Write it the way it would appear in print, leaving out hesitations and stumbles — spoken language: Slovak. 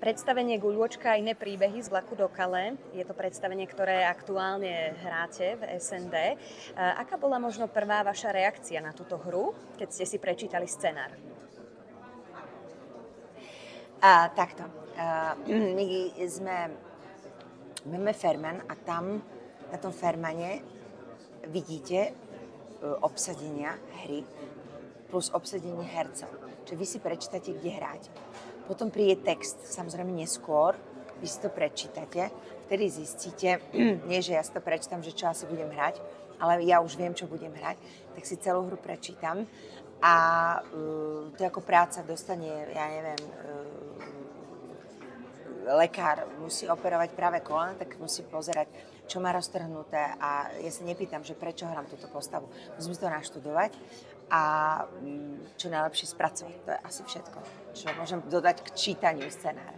predstavenie Guľôčka a iné príbehy z vlaku do Calais. Je to predstavenie, ktoré aktuálne hráte v SND. Aká bola možno prvá vaša reakcia na túto hru, keď ste si prečítali scenár? Takto. Máme Ferman a tam na tom Fermane vidíte obsadenia hry plus obsadenie hercov. Čiže vy si prečítate, kde hráte. Potom príde text, samozrejme neskôr, vy si to prečítate, vtedy zistíte, nie že ja si to prečítam, že čo asi budem hrať, ale ja už viem, čo budem hrať, tak si celú hru prečítam a to ako práca dostane, ja neviem, lekár musí operovať práve koleno, tak musí pozerať, čo má roztrhnuté a ja sa nepýtam, že prečo hrám túto postavu. Musím to naštudovať a čo najlepšie spracovať. To je asi všetko, čo môžem dodať k čítaniu scenára.